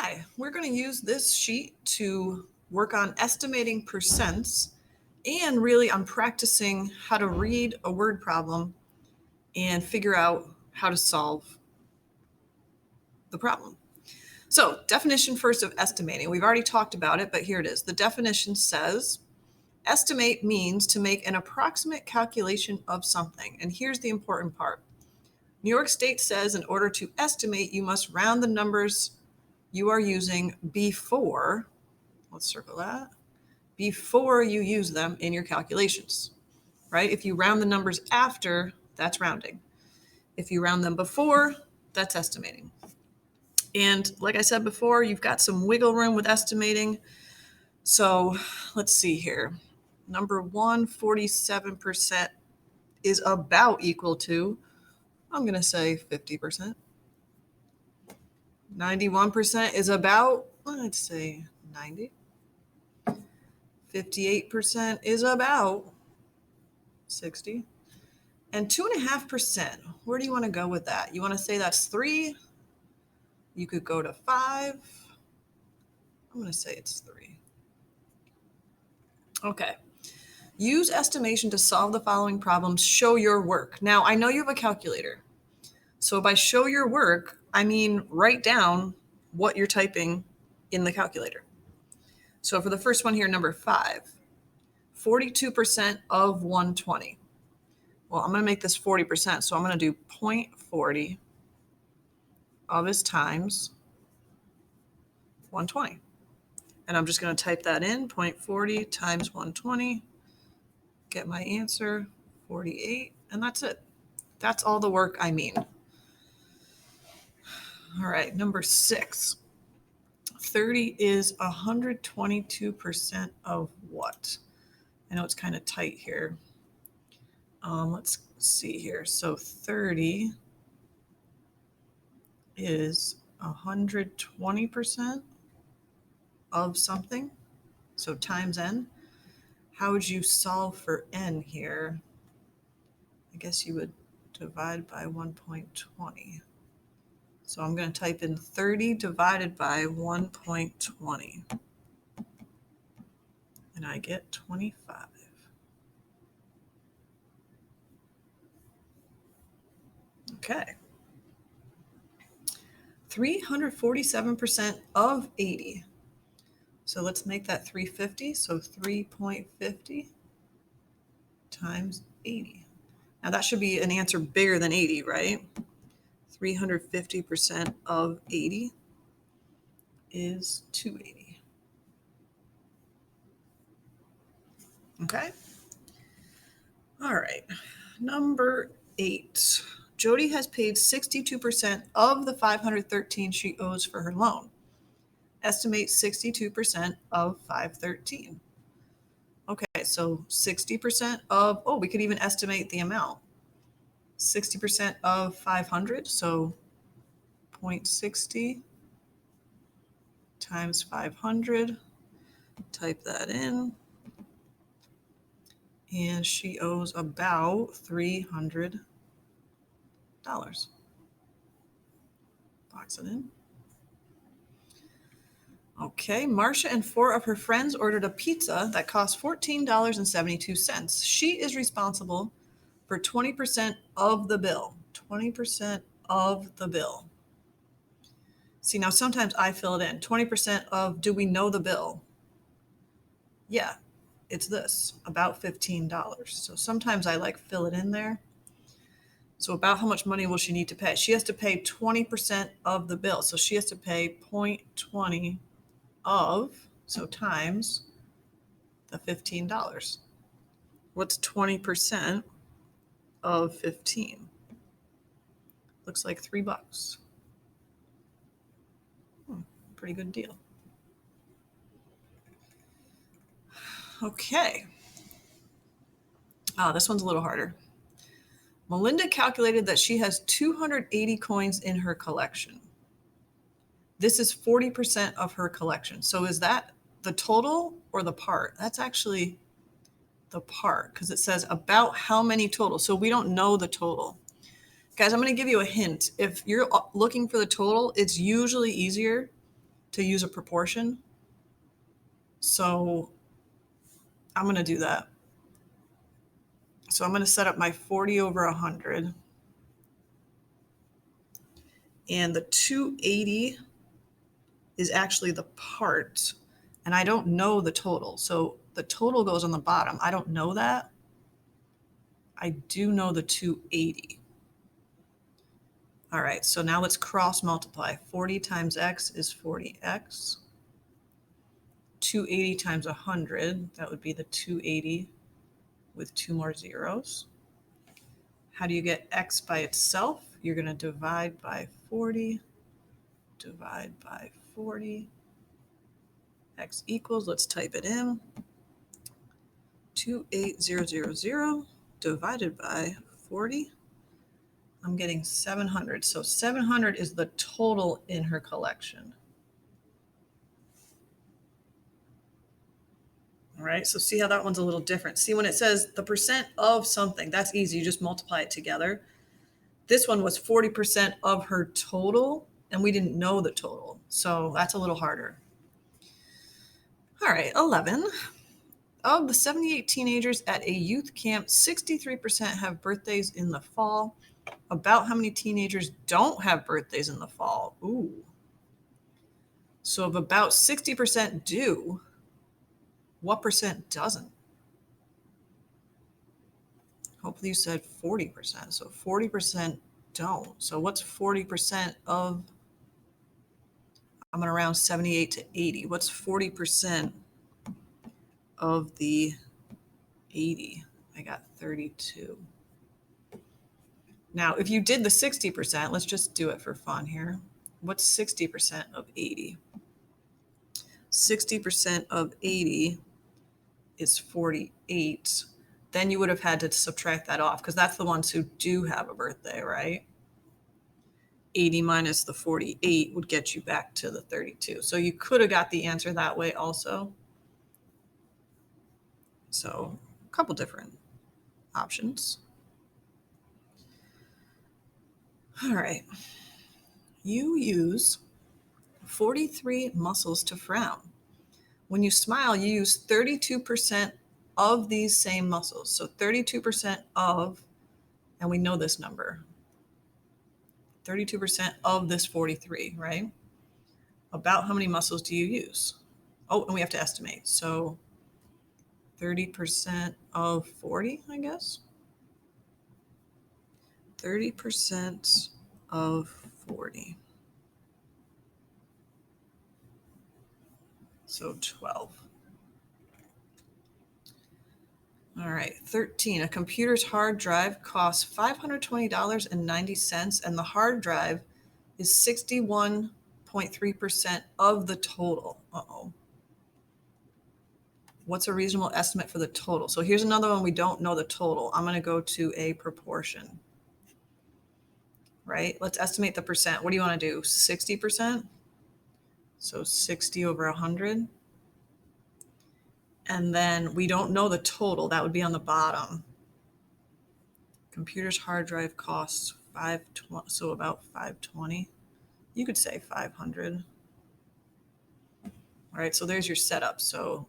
Hi, we're going to use this sheet to work on estimating percents and really on practicing how to read a word problem and figure out how to solve the problem. So, definition first of estimating. We've already talked about it, but here it is. The definition says estimate means to make an approximate calculation of something. And here's the important part. New York State says in order to estimate, you must round the numbers you are using before, let's circle that, before you use them in your calculations, right? If you round the numbers after, that's rounding. If you round them before, that's estimating. And like I said before, you've got some wiggle room with estimating. So let's see here. Number one, 47% is about equal to, I'm going to say 50%. 91% is about, let's say 90. 58% is about 60. And 2.5%, where do you want to go with that? You want to say that's 3? You could go to 5. I'm going to say it's 3. Okay. Use estimation to solve the following problems. Show your work. Now, I know you have a calculator. So by show your work, I mean write down what you're typing in the calculator. So for the first one here, number 5, 42% of 120. Well, I'm going to make this 40%. So I'm going to do 0.40 of his times 120. And I'm just going to type that in, 0.40 times 120, get my answer, 48, and that's it. That's all the work I mean. All right, number 6. 30 is 122% of what? I know it's kind of tight here. Let's see here. So 30 is 120% of something. So times n. How would you solve for n here? I guess you would divide by 1.20. So I'm going to type in 30 divided by 1.20. And I get 25. Okay. 347% of 80. So let's make that 350. So 3.50 times 80. Now that should be an answer bigger than 80, right? 350% of 80 is 280. Okay. All right. Number 8. Jody has paid 62% of the $513 she owes for her loan. Estimate 62% of 513. Okay, so 60% of, we could even estimate the amount. 60% of 500, so 0.60 times 500. Type that in. And she owes about $300. Box it in. Okay, Marcia and 4 of her friends ordered a pizza that cost $14.72. She is responsible for 20% of the bill. 20% of the bill. See, now sometimes I fill it in. 20% of, do we know the bill? Yeah, it's this, about $15. So sometimes I fill it in there. So about how much money will she need to pay? She has to pay 20% of the bill. So she has to pay 0.20 of, so times the $15. What's 20% of 15? Looks like $3. Pretty good deal. Okay. This one's a little harder. Melinda calculated that she has 280 coins in her collection. This is 40% of her collection. So is that the total or the part? That's actually the part because it says about how many total. So we don't know the total. Guys, I'm going to give you a hint. If you're looking for the total, it's usually easier to use a proportion. So I'm going to do that. So I'm going to set up my 40 over 100. And the 280 is actually the part. And I don't know the total. So the total goes on the bottom. I don't know that. I do know the 280. All right, so now let's cross multiply. 40 times x is 40x. 280 times 100, that would be the 280 with 2 more zeros. How do you get x by itself? You're going to divide by 40, divide by 40. X equals, let's type it in, 28000 divided by 40. I'm getting 700. So 700 is the total in her collection. All right, so see how that one's a little different. See, when it says the percent of something, that's easy. You just multiply it together. This one was 40% of her total, and we didn't know the total. So that's a little harder. All right, 11. Of the 78 teenagers at a youth camp, 63% have birthdays in the fall. About how many teenagers don't have birthdays in the fall? Ooh. So if about 60% do, what percent doesn't? Hopefully you said 40%. So 40% don't. So what's 40% of, I'm at around 78 to 80. What's 40% of the 80? I got 32. Now, if you did the 60%, let's just do it for fun here. What's 60% of 80? 60% of 80 is 48. Then you would have had to subtract that off because that's the ones who do have a birthday, right? 80 minus the 48 would get you back to the 32. So you could have got the answer that way also. So a couple different options. All right. You use 43 muscles to frown. When you smile, you use 32% of these same muscles. So 32% of, and we know this number, 32% of this 43, right? About how many muscles do you use? Oh, and we have to estimate. So 30% of 40, I guess. 30% of 40. So 12. All right, 13. A computer's hard drive costs $520.90, and the hard drive is 61.3% of the total. Uh-oh. What's a reasonable estimate for the total? So here's another one we don't know the total. I'm going to go to a proportion, right? Let's estimate the percent. What do you want to do? 60%? So 60 over 100. And then we don't know the total. That would be on the bottom. Computer's hard drive costs $520, so about $520. You could say 500. All right, so there's your setup. So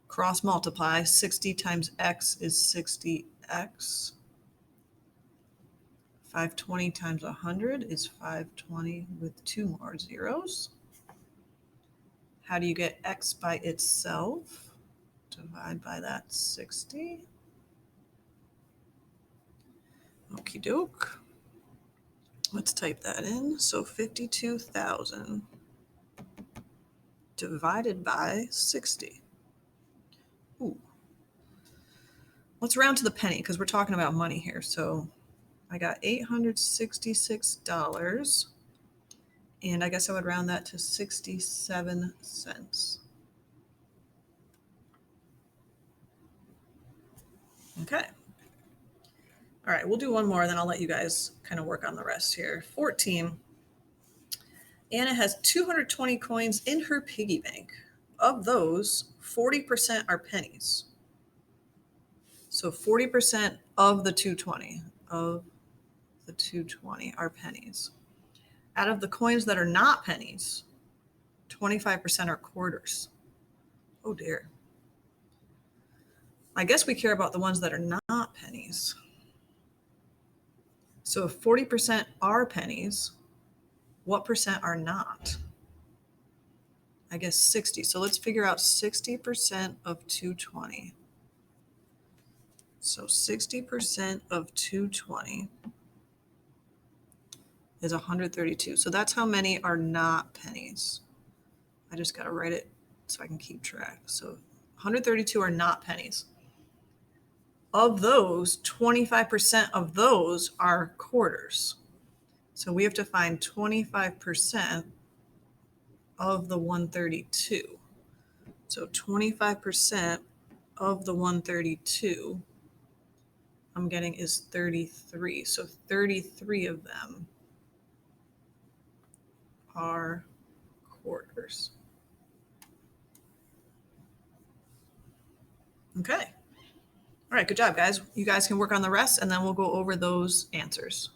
cross multiply, 60 times x is 60x. 520 times 100 is 520 with 2 more zeros. How do you get x by itself? Divide by that 60. Okie doke. Let's type that in. So 52,000 divided by 60. Ooh. Let's round to the penny because we're talking about money here. So I got $866. And I guess I would round that to 67 cents. Okay. All right, we'll do one more, then I'll let you guys kind of work on the rest here. 14. Anna has 220 coins in her piggy bank. Of those, 40% are pennies. So 40% of the 220 are pennies. Out of the coins that are not pennies, 25% are quarters. Oh dear. I guess we care about the ones that are not pennies. So if 40% are pennies, what percent are not? I guess 60. So let's figure out 60% of 220. So 60% of 220 is 132. So that's how many are not pennies. I just got to write it so I can keep track. So 132 are not pennies. Of those, 25% of those are quarters. So we have to find 25% of the 132. So 25% of the 132 I'm getting is 33. So 33 of them are quarters. Okay. All right, good job, guys. You guys can work on the rest, and then we'll go over those answers.